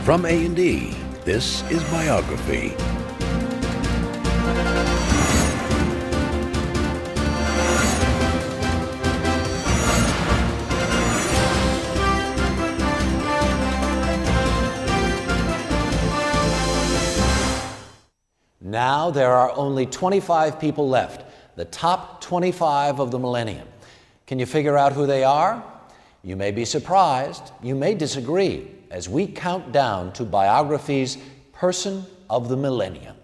From A&E, this is Biography. Now there are only 25 people left, the top 25 of the millennium. Can you figure out who they are? You may be surprised, you may disagree, as we count down to Biography's Person of the Millennium.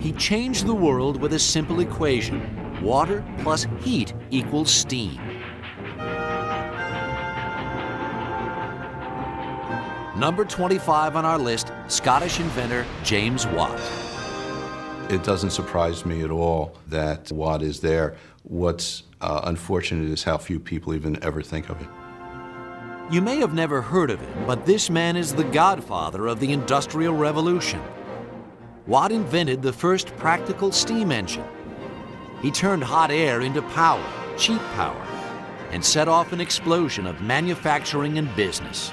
He changed the world with a simple equation. Water plus heat equals steam. Number 25 on our list, Scottish inventor James Watt. It doesn't surprise me at all that Watt is there. What's unfortunate is how few people even ever think of it. You may have never heard of him, but this man is the godfather of the Industrial Revolution. Watt invented the first practical steam engine. He turned hot air into power, cheap power, and set off an explosion of manufacturing and business.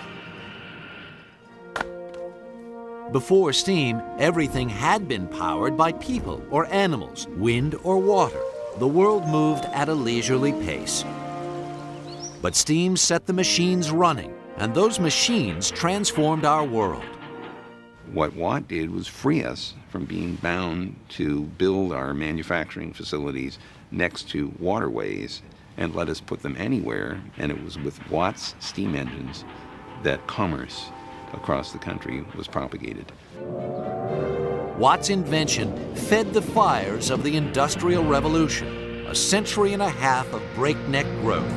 Before steam, everything had been powered by people or animals, wind or water. The world moved at a leisurely pace. But steam set the machines running, and those machines transformed our world. What Watt did was free us from being bound to build our manufacturing facilities next to waterways and let us put them anywhere. And it was with Watt's steam engines that commerce across the country was propagated. Watt's invention fed the fires of the Industrial Revolution, a century and a half of breakneck growth.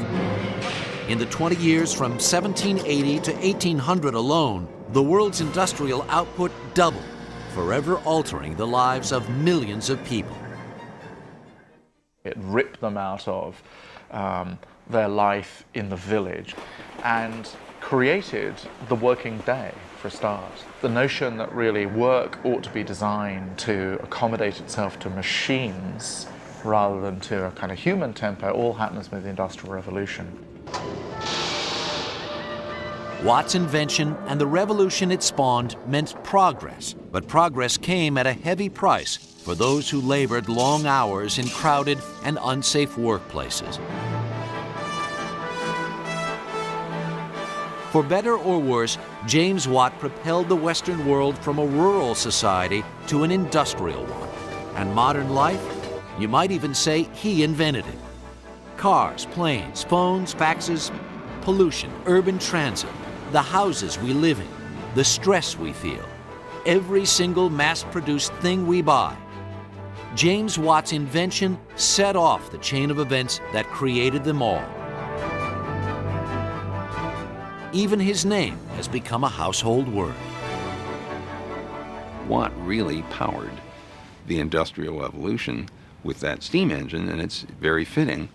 In the 20 years from 1780 to 1800 alone, the world's industrial output doubled, forever altering the lives of millions of people. It ripped them out of their life in the village and created the working day, for a start. The notion that really work ought to be designed to accommodate itself to machines rather than to a kind of human tempo all happens with the Industrial Revolution. Watt's invention and the revolution it spawned meant progress, but progress came at a heavy price for those who labored long hours in crowded and unsafe workplaces. For better or worse, James Watt propelled the Western world from a rural society to an industrial one. And modern life, you might even say he invented it. Cars, planes, phones, faxes, pollution, urban transit, the houses we live in, the stress we feel, every single mass-produced thing we buy. James Watt's invention set off the chain of events that created them all. Even his name has become a household word. Watt really powered the Industrial Revolution with that steam engine, and it's very fitting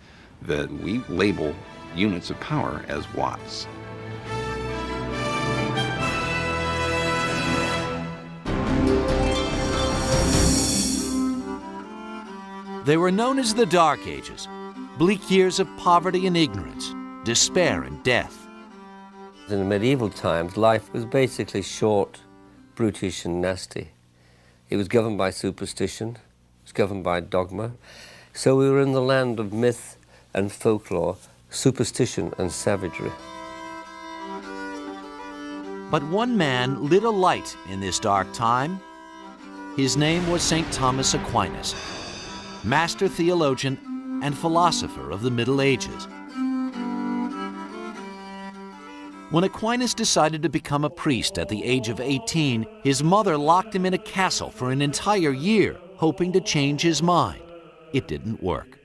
that we label units of power as watts. They were known as the Dark Ages, bleak years of poverty and ignorance, despair and death. In medieval times, life was basically short, brutish and nasty. It was governed by superstition, it was governed by dogma. So we were in the land of myth and folklore, superstition and savagery. But one man lit a light in this dark time. His name was St. Thomas Aquinas, master theologian and philosopher of the Middle Ages. When Aquinas decided to become a priest at the age of 18, his mother locked him in a castle for an entire year, hoping to change his mind. It didn't work.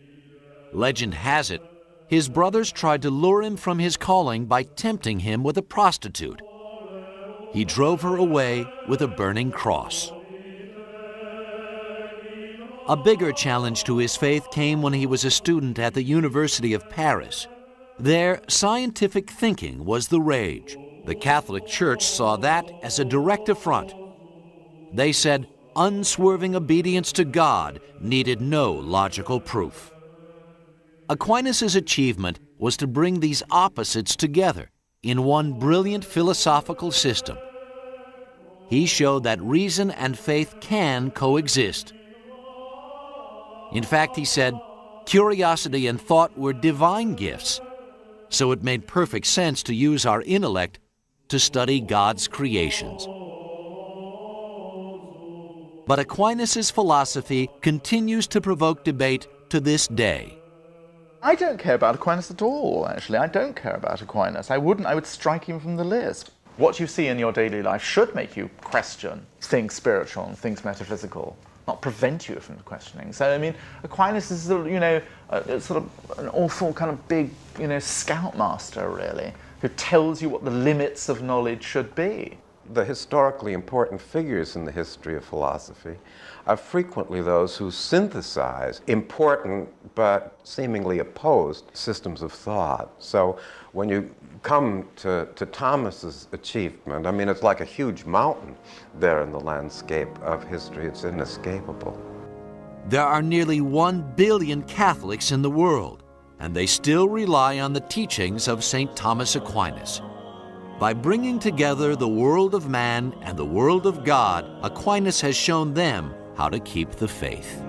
Legend has it, his brothers tried to lure him from his calling by tempting him with a prostitute. He drove her away with a burning cross. A bigger challenge to his faith came when he was a student at the University of Paris. There, scientific thinking was the rage. The Catholic Church saw that as a direct affront. They said, unswerving obedience to God needed no logical proof. Aquinas' achievement was to bring these opposites together in one brilliant philosophical system. He showed that reason and faith can coexist. In fact, he said, curiosity and thought were divine gifts, so it made perfect sense to use our intellect to study God's creations. But Aquinas' philosophy continues to provoke debate to this day. I don't care about Aquinas at all, actually. I don't care about Aquinas. I would strike him from the list. What you see in your daily life should make you question things spiritual and things metaphysical, not prevent you from questioning. So, I mean, Aquinas is, sort of an awful kind of big, scoutmaster, really, who tells you what the limits of knowledge should be. The historically important figures in the history of philosophy are frequently those who synthesize important but seemingly opposed systems of thought. So when you come to Thomas's achievement, I mean, it's like a huge mountain there in the landscape of history. It's inescapable. There are nearly 1 billion Catholics in the world, and they still rely on the teachings of St. Thomas Aquinas. By bringing together the world of man and the world of God, Aquinas has shown them how to keep the faith.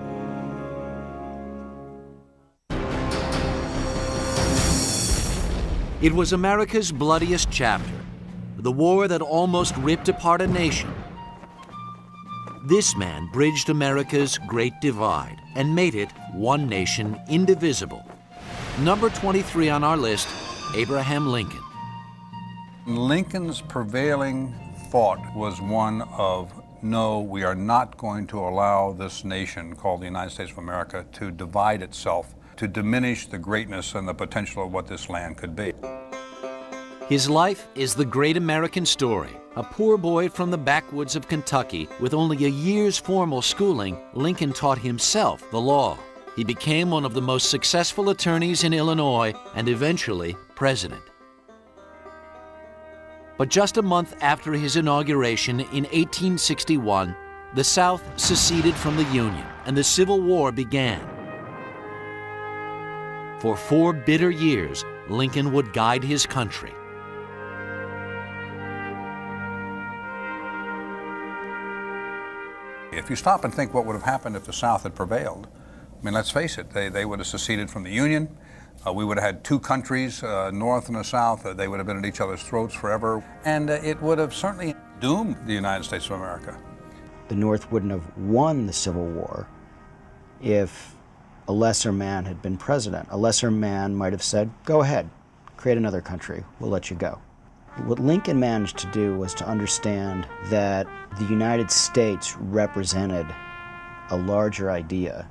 It was America's bloodiest chapter, the war that almost ripped apart a nation. This man bridged America's great divide and made it one nation, indivisible. Number 23 on our list, Abraham Lincoln. Lincoln's prevailing thought was one of, no, we are not going to allow this nation called the United States of America to divide itself, to diminish the greatness and the potential of what this land could be. His life is the great American story. A poor boy from the backwoods of Kentucky with only a year's formal schooling, Lincoln taught himself the law. He became one of the most successful attorneys in Illinois and eventually president. But just a month after his inauguration in 1861, the South seceded from the Union and the Civil War began. For 4 bitter years, Lincoln would guide his country. If you stop and think what would have happened if the South had prevailed, I mean, let's face it, they would have seceded from the Union. We would have had 2 countries, North and the South. They would have been at each other's throats forever. And it would have certainly doomed the United States of America. The North wouldn't have won the Civil War if a lesser man had been president. A lesser man might have said, go ahead, create another country, we'll let you go. What Lincoln managed to do was to understand that the United States represented a larger idea.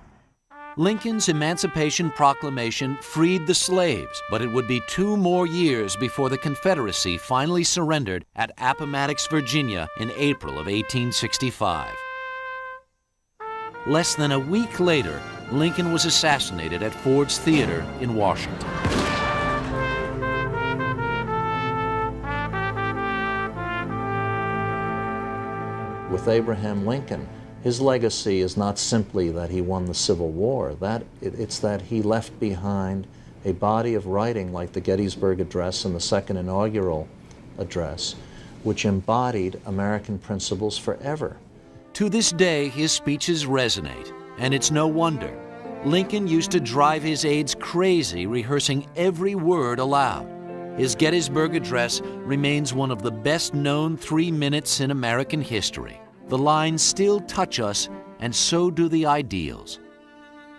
Lincoln's Emancipation Proclamation freed the slaves, but it would be 2 more years before the Confederacy finally surrendered at Appomattox, Virginia in April of 1865. Less than a week later, Lincoln was assassinated at Ford's Theater in Washington. With Abraham Lincoln, his legacy is not simply that he won the Civil War, it's that he left behind a body of writing like the Gettysburg Address and the Second Inaugural Address, which embodied American principles forever. To this day, his speeches resonate, and it's no wonder. Lincoln used to drive his aides crazy rehearsing every word aloud. His Gettysburg Address remains one of the best-known 3 minutes in American history. The lines still touch us, and so do the ideals.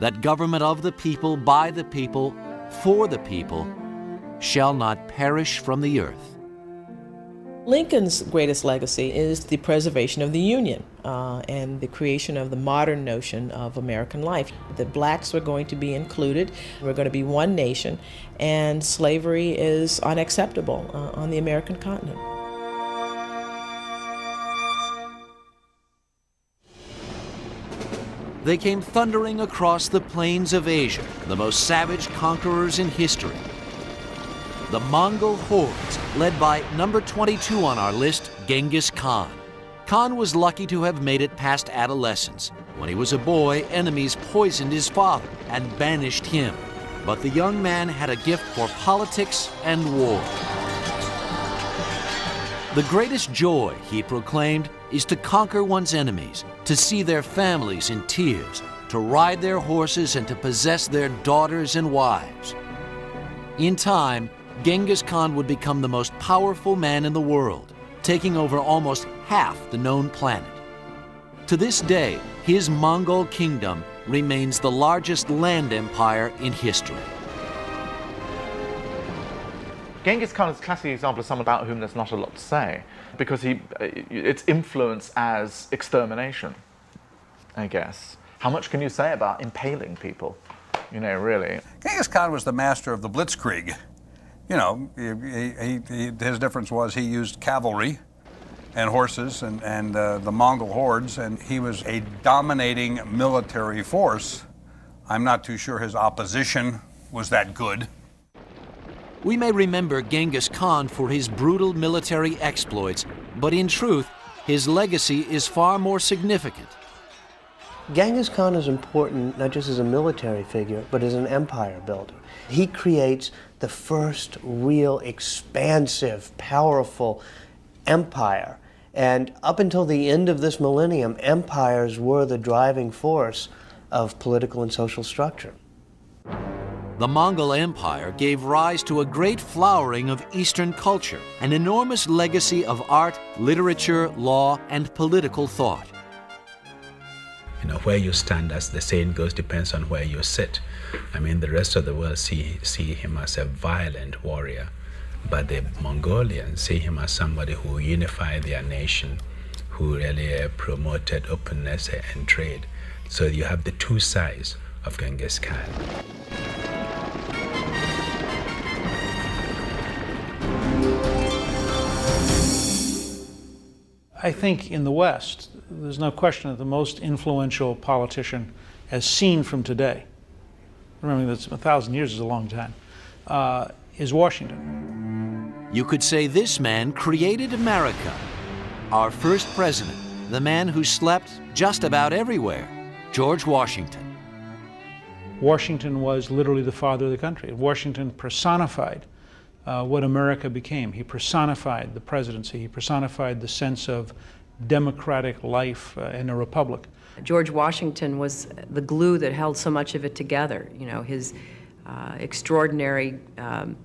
That government of the people, by the people, for the people, shall not perish from the earth. Lincoln's greatest legacy is the preservation of the Union and the creation of the modern notion of American life. That blacks were going to be included, we're going to be one nation, and slavery is unacceptable on the American continent. They came thundering across the plains of Asia, the most savage conquerors in history. The Mongol hordes, led by number 22 on our list, Ghengis Khan. Khan was lucky to have made it past adolescence. When he was a boy, enemies poisoned his father and banished him. But the young man had a gift for politics and war. The greatest joy, he proclaimed, is to conquer one's enemies, to see their families in tears, to ride their horses and to possess their daughters and wives. In time, Ghengis Khan would become the most powerful man in the world, taking over almost half the known planet. To this day, his Mongol kingdom remains the largest land empire in history. Ghengis Khan is a classic example of someone about whom there's not a lot to say, because its influence as extermination, I guess. How much can you say about impaling people, really? Genghis Khan was the master of the blitzkrieg. His difference was he used cavalry and horses and the Mongol hordes, and he was a dominating military force. I'm not too sure his opposition was that good. We may remember Ghengis Khan for his brutal military exploits, but in truth, his legacy is far more significant. Genghis Khan is important not just as a military figure, but as an empire builder. He creates the first real expansive, powerful empire. And up until the end of this millennium, empires were the driving force of political and social structure. The Mongol Empire gave rise to a great flowering of Eastern culture, an enormous legacy of art, literature, law, and political thought. Where you stand, as the saying goes, depends on where you sit. The rest of the world see him as a violent warrior, but the Mongolians see him as somebody who unified their nation, who really promoted openness and trade. So you have the two sides of Genghis Khan. I think in the West, there's no question that the most influential politician as seen from today, remembering that 1,000 years is a long time, is Washington. You could say this man created America. Our first president, the man who slept just about everywhere, George Washington. Washington was literally the father of the country. Washington personified what America became. He personified the presidency. He personified the sense of democratic life in a republic. George Washington was the glue that held so much of it together. His extraordinary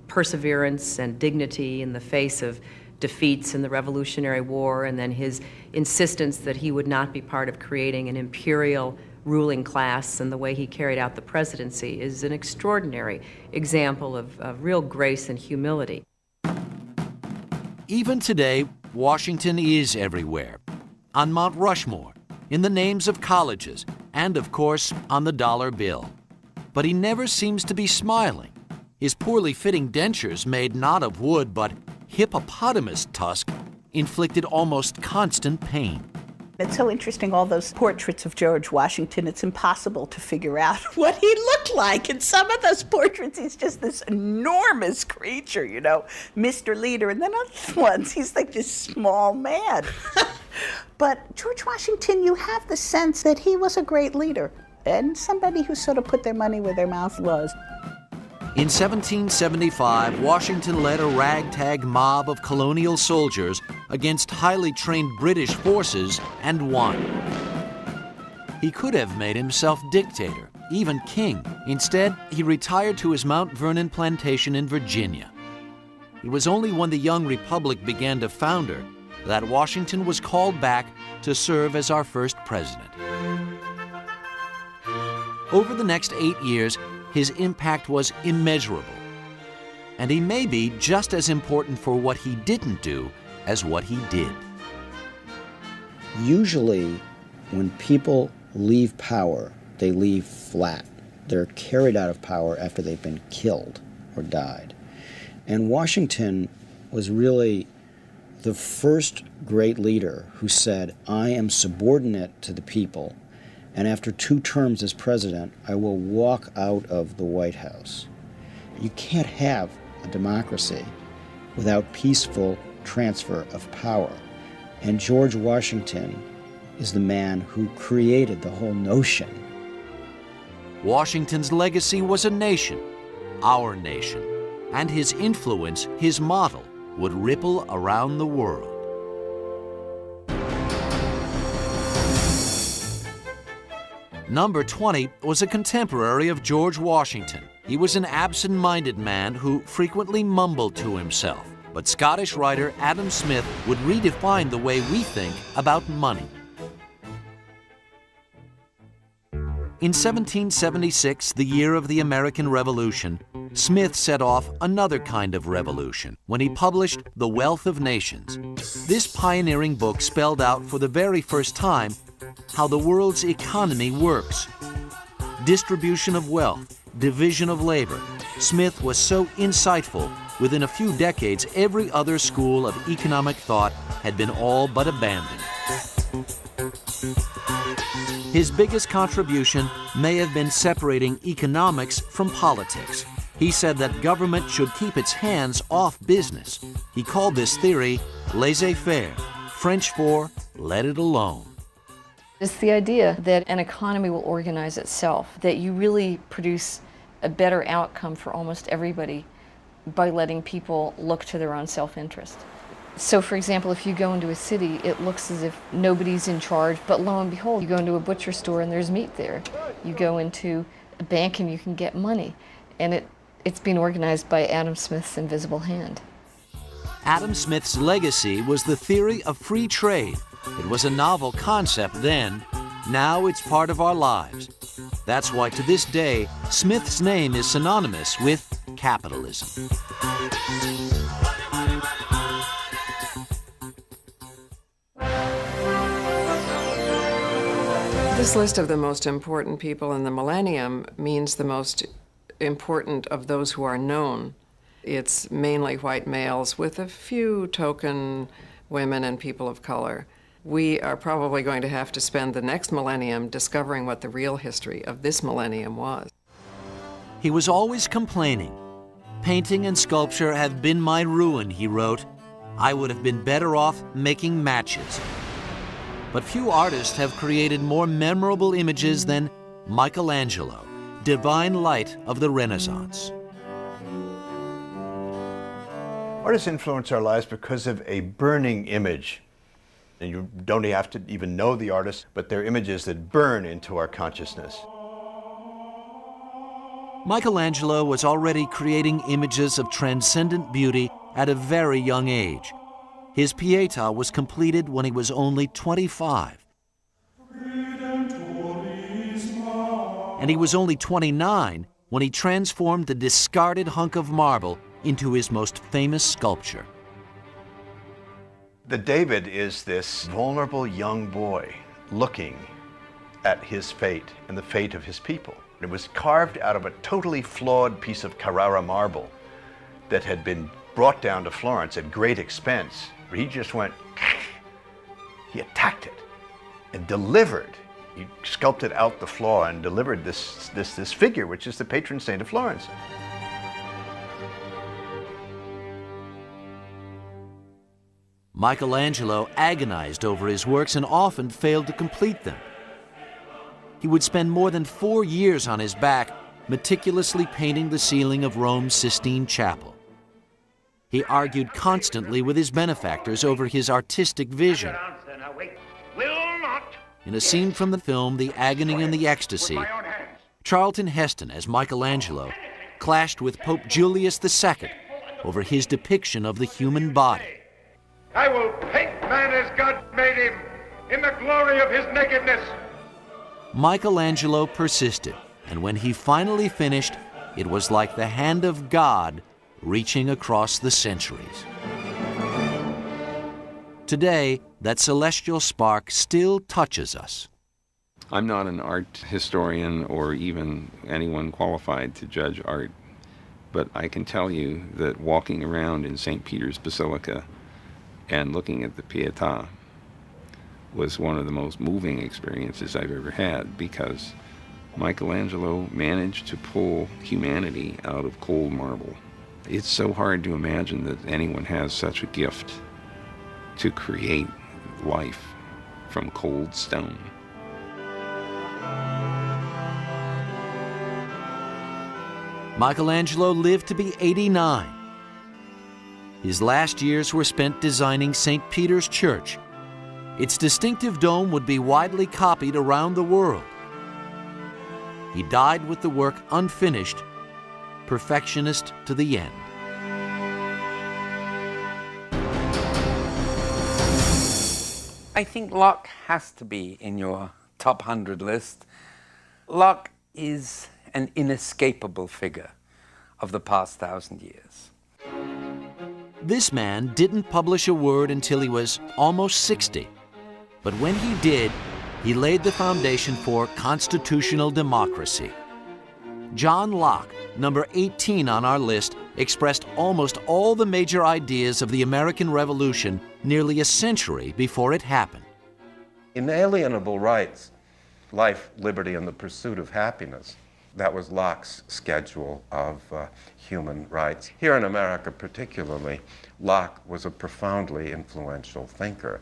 perseverance and dignity in the face of defeats in the Revolutionary War, and then his insistence that he would not be part of creating an imperial ruling class, and the way he carried out the presidency is an extraordinary example of real grace and humility. Even today, Washington is everywhere. On Mount Rushmore, in the names of colleges, and of course, on the dollar bill. But he never seems to be smiling. His poorly fitting dentures, made not of wood but hippopotamus tusk, inflicted almost constant pain. It's so interesting, all those portraits of George Washington, it's impossible to figure out what he looked like. In some of those portraits, he's just this enormous creature, Mr. Leader. And then other ones, he's like this small man. But George Washington, you have the sense that he was a great leader and somebody who sort of put their money where their mouth was. In 1775, Washington led a ragtag mob of colonial soldiers against highly trained British forces and won. He could have made himself dictator, even king. Instead, he retired to his Mount Vernon plantation in Virginia. It was only when the young republic began to founder that Washington was called back to serve as our first president. Over the next 8 years, his impact was immeasurable. And he may be just as important for what he didn't do as what he did. Usually, when people leave power, they leave flat. They're carried out of power after they've been killed or died. And Washington was really the first great leader who said, I am subordinate to the people, and after 2 terms as president, I will walk out of the White House. You can't have a democracy without peaceful transfer of power. And George Washington is the man who created the whole notion. Washington's legacy was a nation, our nation, and his influence, his model, would ripple around the world. Number 20 was a contemporary of George Washington. He was an absent-minded man who frequently mumbled to himself. But Scottish writer Adam Smith would redefine the way we think about money. In 1776, the year of the American Revolution, Smith set off another kind of revolution when he published The Wealth of Nations. This pioneering book spelled out for the very first time how the world's economy works. Distribution of wealth, division of labor. Smith was so insightful, within a few decades, every other school of economic thought had been all but abandoned. His biggest contribution may have been separating economics from politics. He said that government should keep its hands off business. He called this theory laissez-faire, French for let it alone. It's the idea that an economy will organize itself, that you really produce a better outcome for almost everybody by letting people look to their own self-interest. So for example, if you go into a city, it looks as if nobody's in charge, but lo and behold, you go into a butcher store and there's meat there. You go into a bank and you can get money. And it's been organized by Adam Smith's invisible hand. Adam Smith's legacy was the theory of free trade. It was a novel concept then. Now it's part of our lives. That's why to this day, Smith's name is synonymous with capitalism. This list of the most important people in the millennium means the most important of those who are known. It's mainly white males with a few token women and people of color. We are probably going to have to spend the next millennium discovering what the real history of this millennium was. He was always complaining. Painting and sculpture have been my ruin, he wrote. I would have been better off making matches. But few artists have created more memorable images than Michelangelo, divine light of the Renaissance. Artists influence our lives because of a burning image. And you don't have to even know the artist, but they're images that burn into our consciousness. Michelangelo was already creating images of transcendent beauty at a very young age. His Pietà was completed when he was only 25. And he was only 29 when he transformed the discarded hunk of marble into his most famous sculpture. The David is this vulnerable young boy looking at his fate and the fate of his people. It was carved out of a totally flawed piece of Carrara marble that had been brought down to Florence at great expense. He just went, he attacked it and delivered. He sculpted out the flaw and delivered this figure, which is the patron saint of Florence. Michelangelo agonized over his works and often failed to complete them. He would spend more than 4 years on his back, meticulously painting the ceiling of Rome's Sistine Chapel. He argued constantly with his benefactors over his artistic vision. In a scene from the film The Agony and the Ecstasy, Charlton Heston, as Michelangelo, clashed with Pope Julius II over his depiction of the human body. I will paint man as God made him, in the glory of his nakedness. Michelangelo persisted, and when he finally finished, it was like the hand of God reaching across the centuries. Today, that celestial spark still touches us. I'm not an art historian or even anyone qualified to judge art, but I can tell you that walking around in St. Peter's Basilica and looking at the Pietà was one of the most moving experiences I've ever had, because Michelangelo managed to pull humanity out of cold marble. It's so hard to imagine that anyone has such a gift to create life from cold stone. Michelangelo lived to be 89. His last years were spent designing St. Peter's Church. Its distinctive dome would be widely copied around the world. He died with the work unfinished, perfectionist to the end. I think Locke has to be in your top 100 list. Locke is an inescapable figure of the past 1,000 years. This man didn't publish a word until he was almost 60. But when he did, he laid the foundation for constitutional democracy. John Locke, number 18 on our list, expressed almost all the major ideas of the American Revolution nearly a century before it happened. Inalienable rights, life, liberty, and the pursuit of happiness. That was Locke's schedule of human rights. Here in America particularly, Locke was a profoundly influential thinker.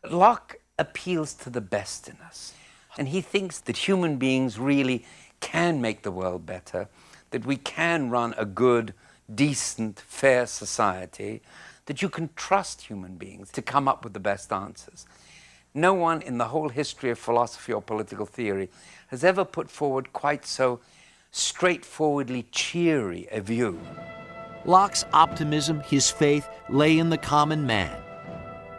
Locke appeals to the best in us, and he thinks that human beings really can make the world better, that we can run a good, decent, fair society, that you can trust human beings to come up with the best answers. No one in the whole history of philosophy or political theory has ever put forward quite so straightforwardly cheery a view. Locke's optimism, his faith, lay in the common man.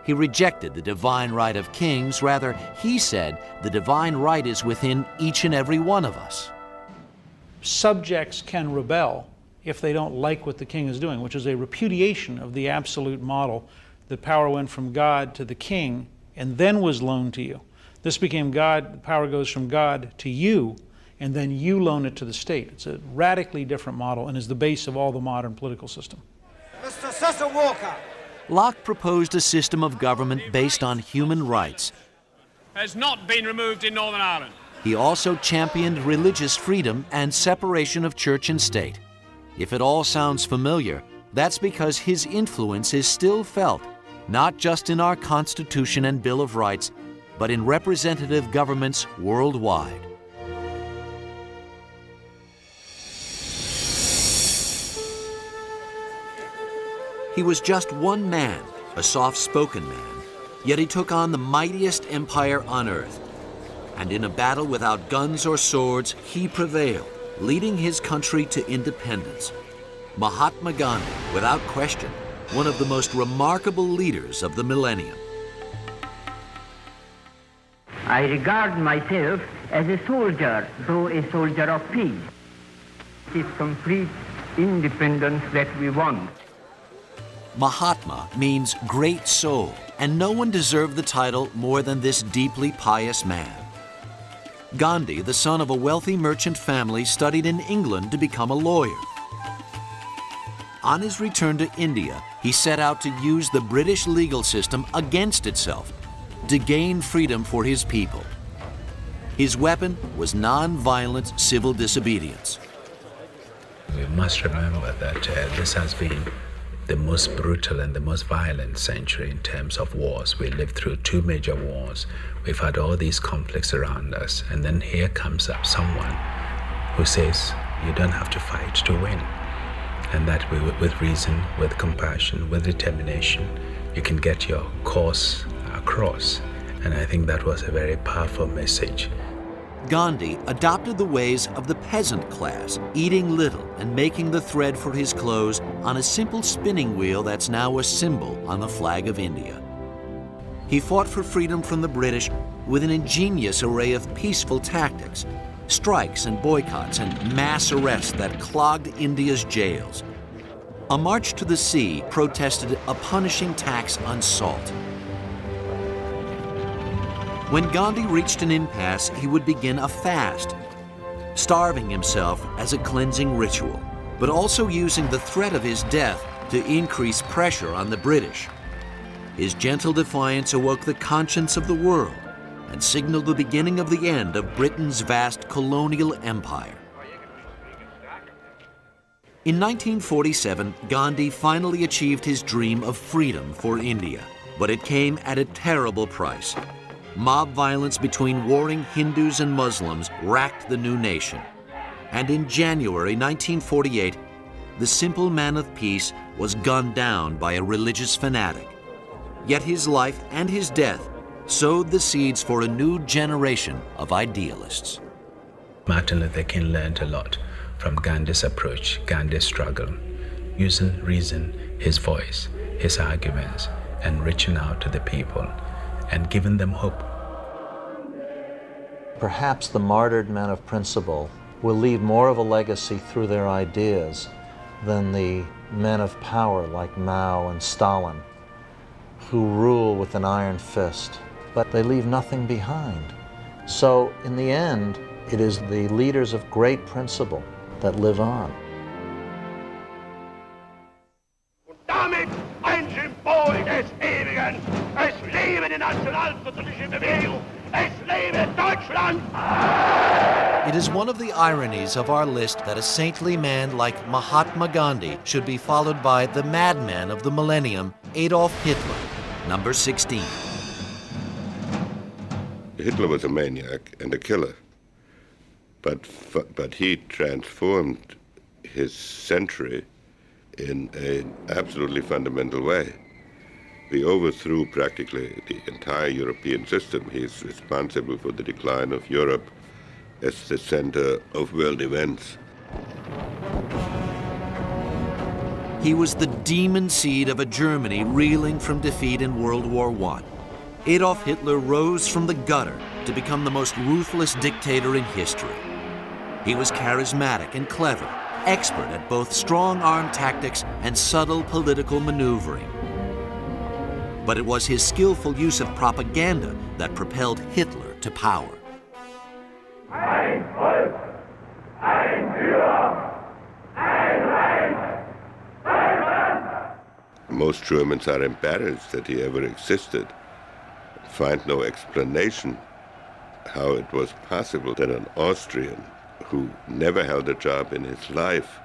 He rejected the divine right of kings. Rather, he said the divine right is within each and every one of us. Subjects can rebel if they don't like what the king is doing, which is a repudiation of the absolute model that power went from God to the king and then was loaned to you. This became God, the power goes from God to you, and then you loan it to the state. It's a radically different model and is the base of all the modern political system. Mr. Cecil Walker Locke proposed a system of government based on human rights. has not been removed in Northern Ireland. He also championed religious freedom and separation of church and state. If it all sounds familiar, that's because his influence is still felt, not just in our Constitution and Bill of Rights, but in representative governments worldwide. He was just one man, a soft-spoken man, yet he took on the mightiest empire on earth. And in a battle without guns or swords, he prevailed, leading his country to independence. Mahatma Gandhi, without question, one of the most remarkable leaders of the millennium. I regard myself as a soldier, though a soldier of peace. It is complete independence that we want. Mahatma means great soul, and no one deserved the title more than this deeply pious man. Gandhi, the son of a wealthy merchant family, studied in England to become a lawyer. On his return to India, he set out to use the British legal system against itself to gain freedom for his people. His weapon was non-violent civil disobedience. We must remember that this has been the most brutal and the most violent century in terms of wars. We lived through 2 major wars. We've had all these conflicts around us, and then here comes up someone who says, you don't have to fight to win. And that with reason, with compassion, with determination, you can get your cause across. And I think that was a very powerful message. Gandhi adopted the ways of the peasant class, eating little and making the thread for his clothes on a simple spinning wheel that's now a symbol on the flag of India. He fought for freedom from the British with an ingenious array of peaceful tactics, strikes and boycotts and mass arrests that clogged India's jails. A March to the Sea protested a punishing tax on salt. When Gandhi reached an impasse, he would begin a fast, starving himself as a cleansing ritual, but also using the threat of his death to increase pressure on the British. His gentle defiance awoke the conscience of the world and signaled the beginning of the end of Britain's vast colonial empire. In 1947, Gandhi finally achieved his dream of freedom for India. But it came at a terrible price. Mob violence between warring Hindus and Muslims racked the new nation. And in January 1948, the simple man of peace was gunned down by a religious fanatic. Yet his life and his death sowed the seeds for a new generation of idealists. Martin Luther King learned a lot from Gandhi's approach, Gandhi's struggle, using reason, his voice, his arguments, and reaching out to the people and giving them hope. Perhaps the martyred men of principle will leave more of a legacy through their ideas than the men of power like Mao and Stalin, who rule with an iron fist, but they leave nothing behind. So in the end, it is the leaders of great principle that live on. Damit ein Symbol des Ewigen. Es lebe die nationalsozialistische Bewegung. Es lebe Deutschland. It is one of the ironies of our list that a saintly man like Mahatma Gandhi should be followed by the madman of the millennium, Adolf Hitler, number 16. Hitler was a maniac and a killer, but he transformed his century in an absolutely fundamental way. He overthrew practically the entire European system. He is responsible for the decline of Europe as the center of world events. He was the demon seed of a Germany reeling from defeat in World War I. Adolf Hitler rose from the gutter to become the most ruthless dictator in history. He was charismatic and clever, expert at both strong-arm tactics and subtle political maneuvering. But it was his skillful use of propaganda that propelled Hitler to power. Ein Volk, ein Führer, ein Reich, ein Land. Most Germans are embarrassed that he ever existed, find no explanation how it was possible that an Austrian who never held a job in his life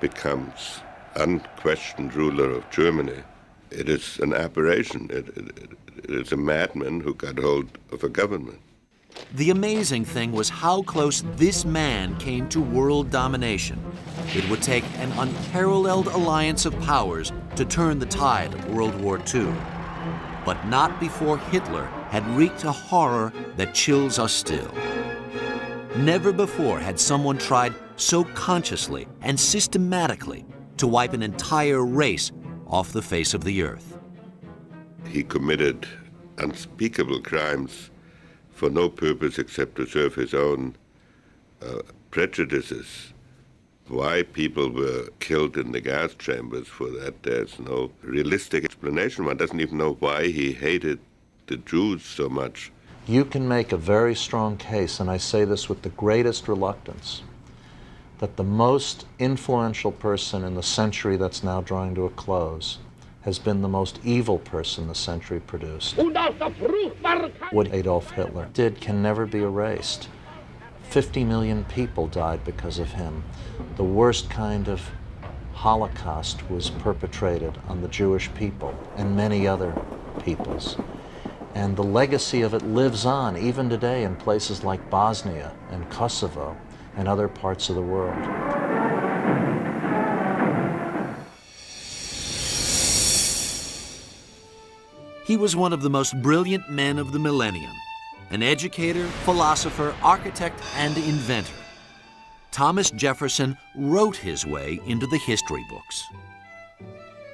becomes unquestioned ruler of Germany. It is an aberration. It is a madman who got hold of a government. The amazing thing was how close this man came to world domination. It would take an unparalleled alliance of powers to turn the tide of World War II. But not before Hitler had wreaked a horror that chills us still. Never before had someone tried so consciously and systematically to wipe an entire race off the face of the earth. He committed unspeakable crimes for no purpose except to serve his own prejudices. Why people were killed in the gas chambers, for that there's no realistic explanation. One doesn't even know why he hated the Jews so much. You can make a very strong case, and I say this with the greatest reluctance, that the most influential person in the century that's now drawing to a close has been the most evil person the century produced. What Adolf Hitler did can never be erased. 50 million people died because of him. The worst kind of Holocaust was perpetrated on the Jewish people and many other peoples. And the legacy of it lives on even today in places like Bosnia and Kosovo and other parts of the world. He was one of the most brilliant men of the millennium, an educator, philosopher, architect, and inventor. Thomas Jefferson wrote his way into the history books.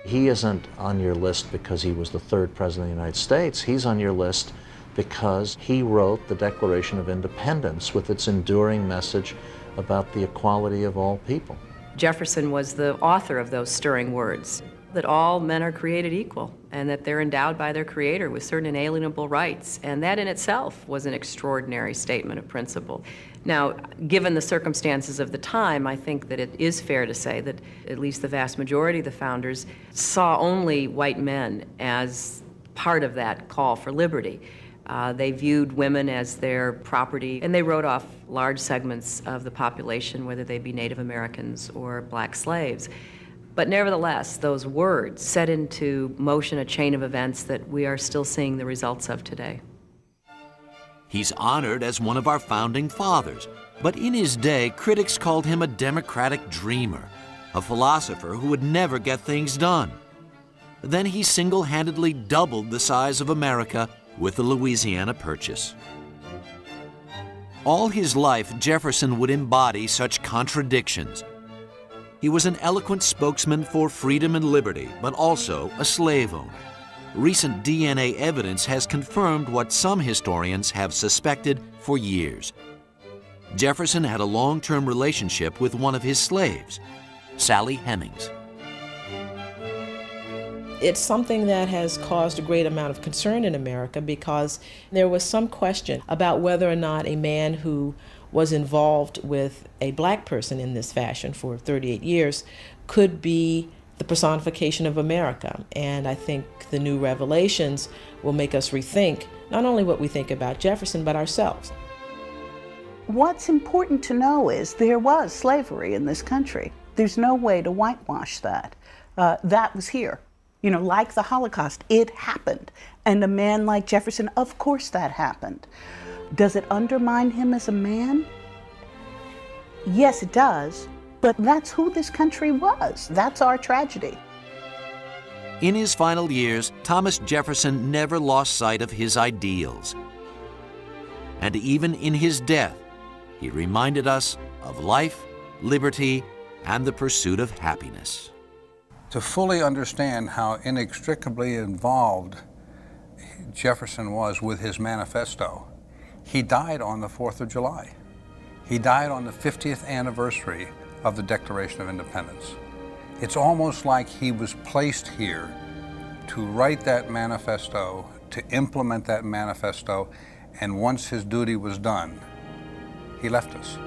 He isn't on your list because he was the third president of the United States. He's on your list because he wrote the Declaration of Independence with its enduring message about the equality of all people. Jefferson was the author of those stirring words, that all men are created equal and that they're endowed by their Creator with certain inalienable rights. And that in itself was an extraordinary statement of principle. Now, given the circumstances of the time, I think that it is fair to say that at least the vast majority of the founders saw only white men as part of that call for liberty. They viewed women as their property, and they wrote off large segments of the population, whether they be Native Americans or black slaves. But nevertheless, those words set into motion a chain of events that we are still seeing the results of today. He's honored as one of our founding fathers, but in his day, critics called him a democratic dreamer, a philosopher who would never get things done. Then he single-handedly doubled the size of America with the Louisiana Purchase. All his life, Jefferson would embody such contradictions. He was an eloquent spokesman for freedom and liberty, but also a slave owner. Recent DNA evidence has confirmed what some historians have suspected for years. Jefferson had a long-term relationship with one of his slaves, Sally Hemings. It's something that has caused a great amount of concern in America because there was some question about whether or not a man who was involved with a black person in this fashion for 38 years could be the personification of America. And I think the new revelations will make us rethink not only what we think about Jefferson, but ourselves. What's important to know is there was slavery in this country. There's no way to whitewash that. That was here. You know, like the Holocaust, it happened. And a man like Jefferson, of course that happened. Does it undermine him as a man? Yes, it does. But that's who this country was. That's our tragedy. In his final years, Thomas Jefferson never lost sight of his ideals. And even in his death, he reminded us of life, liberty, and the pursuit of happiness. To fully understand how inextricably involved Jefferson was with his manifesto, he died on the 4th of July. He died on the 50th anniversary of the Declaration of Independence. It's almost like he was placed here to write that manifesto, to implement that manifesto, and once his duty was done, he left us.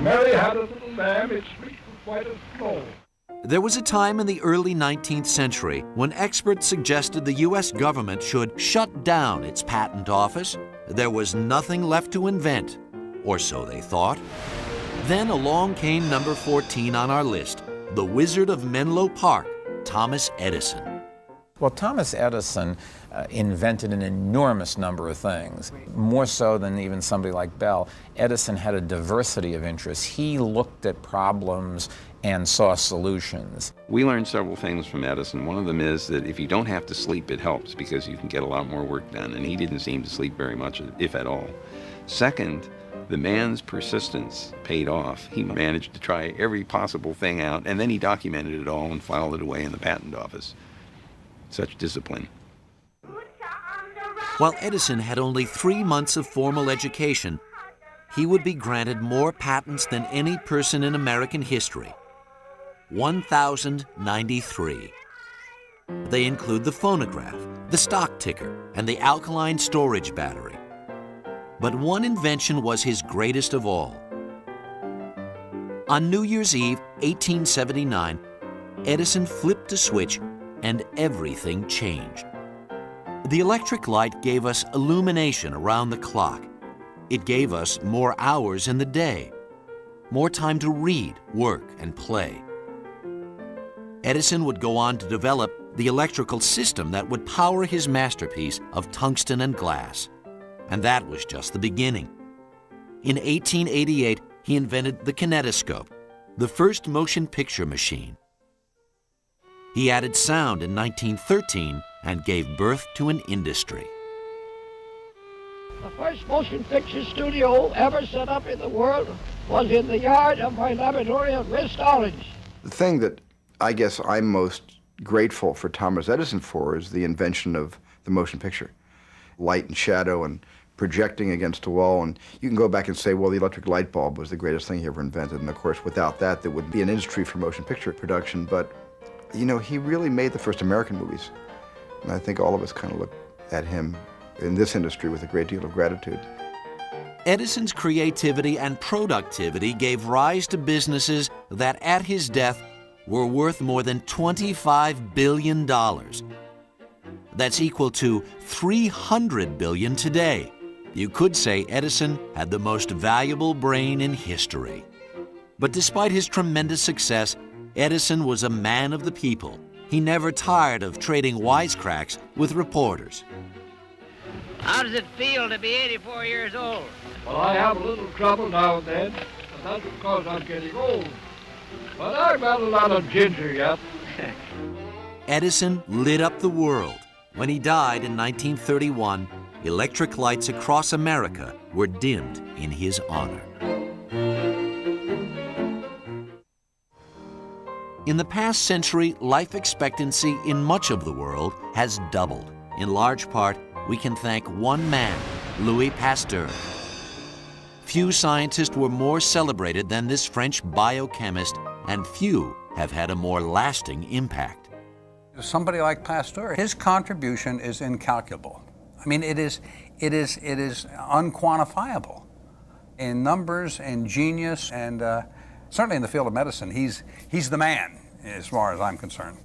Mary had a little lamb, its fleece was white as snow. There was a time in the early 19th century when experts suggested the U.S. government should shut down its patent office. There was nothing left to invent, or so they thought. Then along came number 14 on our list, the Wizard of Menlo Park, Thomas Edison. Well, Thomas Edison invented an enormous number of things, more so than even somebody like Bell. Edison had a diversity of interests. He looked at problems and saw solutions. We learned several things from Edison. One of them is that if you don't have to sleep, it helps because you can get a lot more work done, and he didn't seem to sleep very much, if at all. Second, the man's persistence paid off. He managed to try every possible thing out, and then he documented it all and filed it away in the patent office. Such discipline. While Edison had only 3 months of formal education, he would be granted more patents than any person in American history. 1,093. They include the phonograph, the stock ticker, and the alkaline storage battery. But one invention was his greatest of all. On New Year's Eve, 1879, Edison flipped a switch and everything changed. The electric light gave us illumination around the clock. It gave us more hours in the day, more time to read, work, and play. Edison would go on to develop the electrical system that would power his masterpiece of tungsten and glass. And that was just the beginning. In 1888, he invented the kinetoscope, the first motion picture machine. He added sound in 1913 and gave birth to an industry. The first motion picture studio ever set up in the world was in the yard of my laboratory at West Orange. The thing that I guess I'm most grateful for Thomas Edison for is the invention of the motion picture. Light and shadow and projecting against a wall, and you can go back and say, well, the electric light bulb was the greatest thing he ever invented, and of course without that there wouldn't be an industry for motion picture production, but you know, he really made the first American movies, and I think all of us kind of look at him in this industry with a great deal of gratitude. Edison's creativity and productivity gave rise to businesses that at his death were worth more than $25 billion. That's equal to $300 billion today, You could say Edison had the most valuable brain in history. But despite his tremendous success, Edison was a man of the people. He never tired of trading wisecracks with reporters. How does it feel to be 84 years old? Well, I have a little trouble now and then, but that's because I'm getting old. But I've got a lot of ginger yet. Edison lit up the world. When he died in 1931, electric lights across America were dimmed in his honor. In the past century, life expectancy in much of the world has doubled. In large part, we can thank one man, Louis Pasteur. Few scientists were more celebrated than this French biochemist, and few have had a more lasting impact. Somebody like Pasteur, his contribution is incalculable. I mean, it is unquantifiable in numbers and genius, and certainly in the field of medicine, he's the man as far as I'm concerned.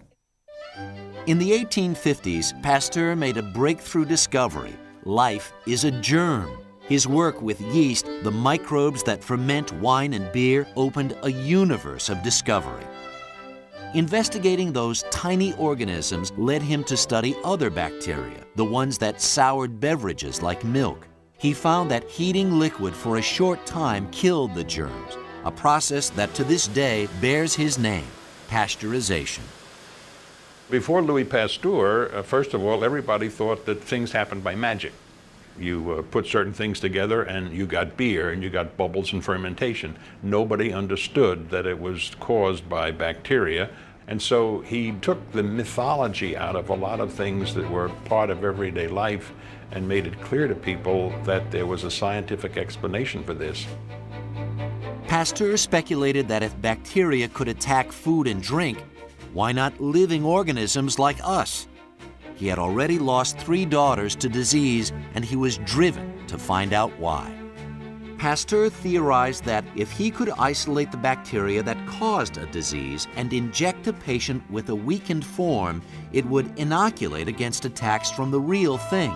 In the 1850s, Pasteur made a breakthrough discovery. Life is a germ. His work with yeast, the microbes that ferment wine and beer, opened a universe of discovery. Investigating those tiny organisms led him to study other bacteria, the ones that soured beverages like milk. He found that heating liquid for a short time killed the germs, a process that to this day bears his name, pasteurization. Before Louis Pasteur, first of all, everybody thought that things happened by magic. You put certain things together and you got beer and you got bubbles and fermentation. Nobody understood that it was caused by bacteria. And so he took the mythology out of a lot of things that were part of everyday life and made it clear to people that there was a scientific explanation for this. Pasteur speculated that if bacteria could attack food and drink, why not living organisms like us? He had already lost 3 daughters to disease, and he was driven to find out why. Pasteur theorized that if he could isolate the bacteria that caused a disease and inject a patient with a weakened form, it would inoculate against attacks from the real thing.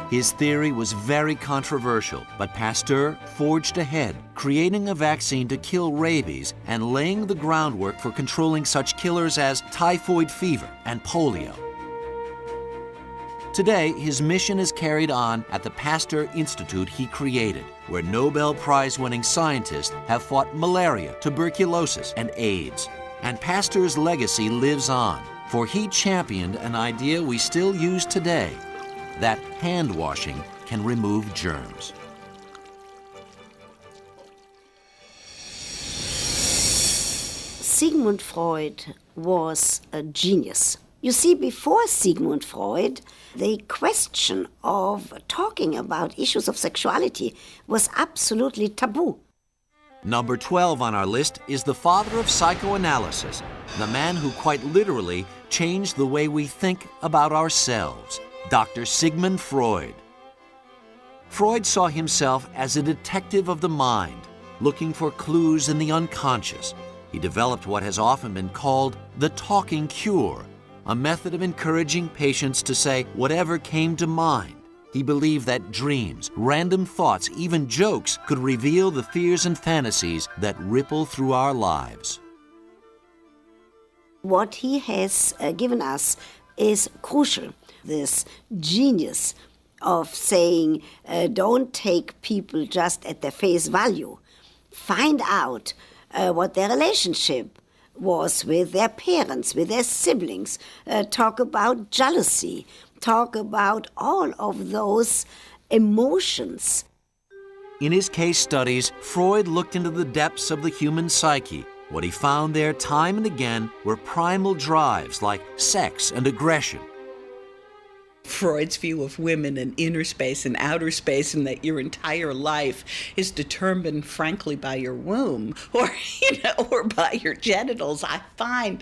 His theory was very controversial, but Pasteur forged ahead, creating a vaccine to kill rabies and laying the groundwork for controlling such killers as typhoid fever and polio. Today, his mission is carried on at the Pasteur Institute he created, where Nobel Prize-winning scientists have fought malaria, tuberculosis, and AIDS. And Pasteur's legacy lives on, for he championed an idea we still use today, that hand washing can remove germs. Sigmund Freud was a genius. You see, before Sigmund Freud, the question of talking about issues of sexuality was absolutely taboo. Number 12 on our list is the father of psychoanalysis, the man who quite literally changed the way we think about ourselves, Dr. Sigmund Freud. Freud saw himself as a detective of the mind, looking for clues in the unconscious. He developed what has often been called the talking cure, a method of encouraging patients to say whatever came to mind. He believed that dreams, random thoughts, even jokes could reveal the fears and fantasies that ripple through our lives. What he has given us is crucial. This genius of saying, don't take people just at their face value. Find out what their relationship was with their parents, with their siblings. Talk about jealousy. Talk about all of those emotions. In his case studies, Freud looked into the depths of the human psyche. What he found there time and again were primal drives like sex and aggression. Freud's view of women and inner space and outer space, and that your entire life is determined, frankly, by your womb or, or by your genitals, I find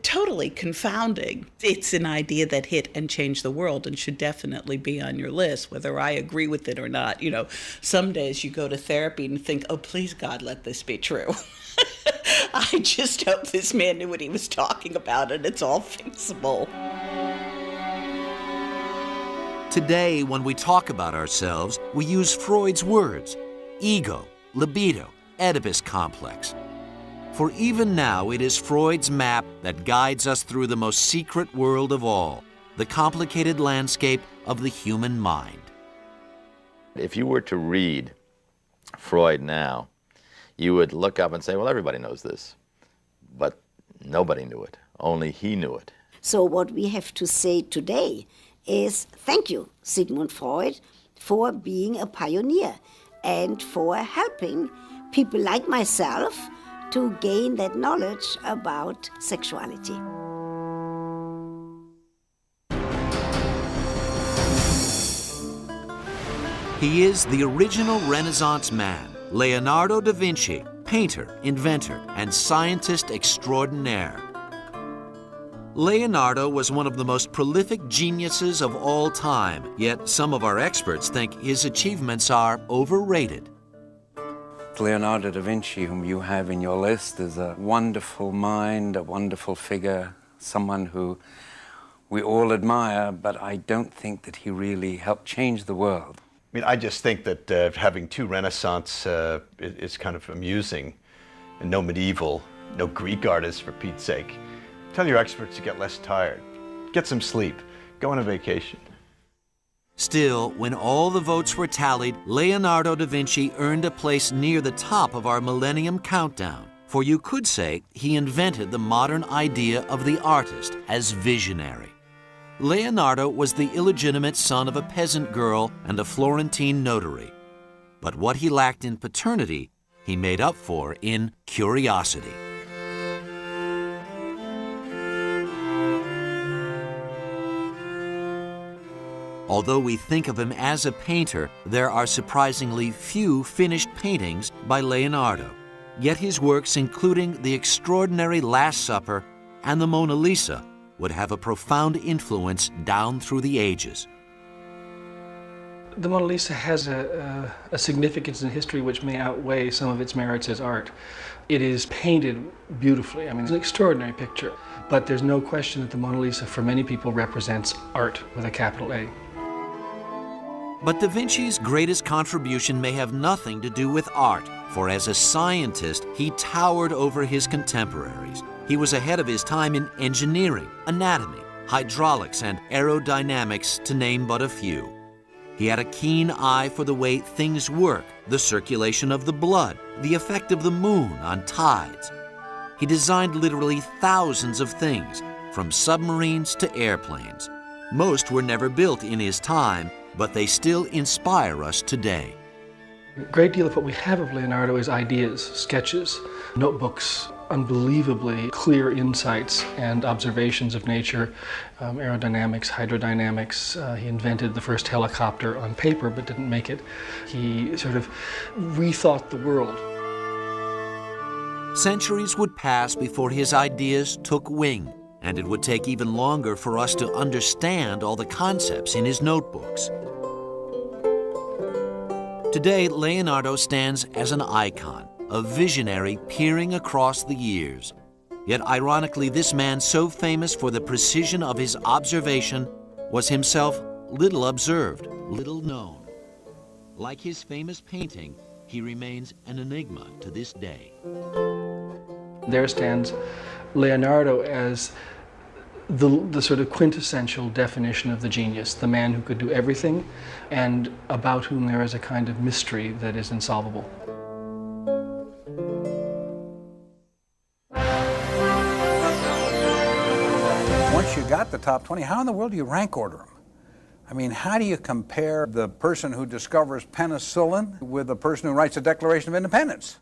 totally confounding. It's an idea that hit and changed the world and should definitely be on your list, whether I agree with it or not. Some days you go to therapy and think, oh, please, God, let this be true. I just hope this man knew what he was talking about and it's all fixable. Today, when we talk about ourselves, we use Freud's words: ego, libido, Oedipus complex. For even now, it is Freud's map that guides us through the most secret world of all, the complicated landscape of the human mind. If you were to read Freud now, you would look up and say, well, everybody knows this. But nobody knew it. Only he knew it. So what we have to say today is thank you, Sigmund Freud, for being a pioneer and for helping people like myself to gain that knowledge about sexuality. He is the original Renaissance man, Leonardo da Vinci, painter, inventor, and scientist extraordinaire. Leonardo was one of the most prolific geniuses of all time, yet some of our experts think his achievements are overrated. Leonardo da Vinci, whom you have in your list, is a wonderful mind, a wonderful figure, someone who we all admire, but I don't think that he really helped change the world. I mean, I just think that having two Renaissance is kind of amusing, and no medieval, no Greek artists, for Pete's sake. Tell your experts to get less tired, get some sleep, go on a vacation. Still, when all the votes were tallied, Leonardo da Vinci earned a place near the top of our Millennium Countdown. For you could say he invented the modern idea of the artist as visionary. Leonardo was the illegitimate son of a peasant girl and a Florentine notary. But what he lacked in paternity, he made up for in curiosity. Although we think of him as a painter, there are surprisingly few finished paintings by Leonardo. Yet his works, including the extraordinary Last Supper and the Mona Lisa, would have a profound influence down through the ages. The Mona Lisa has a significance in history which may outweigh some of its merits as art. It is painted beautifully. I mean, it's an extraordinary picture. But there's no question that the Mona Lisa, for many people, represents art with a capital A. But Da Vinci's greatest contribution may have nothing to do with art, for as a scientist, he towered over his contemporaries. He was ahead of his time in engineering, anatomy, hydraulics, and aerodynamics, to name but a few. He had a keen eye for the way things work, the circulation of the blood, the effect of the moon on tides. He designed literally thousands of things, from submarines to airplanes. Most were never built in his time, but they still inspire us today. A great deal of what we have of Leonardo is ideas, sketches, notebooks, unbelievably clear insights and observations of nature, aerodynamics, hydrodynamics. He invented the first helicopter on paper but didn't make it. He sort of rethought the world. Centuries would pass before his ideas took wing, and it would take even longer for us to understand all the concepts in his notebooks. Today, Leonardo stands as an icon, a visionary peering across the years. Yet ironically, this man so famous for the precision of his observation was himself little observed, little known. Like his famous painting, he remains an enigma to this day. There stands Leonardo as the sort of quintessential definition of the genius, the man who could do everything and about whom there is a kind of mystery that is insolvable. Once you got the top 20, how in the world do you rank order them? I mean, how do you compare the person who discovers penicillin with the person who writes the Declaration of Independence?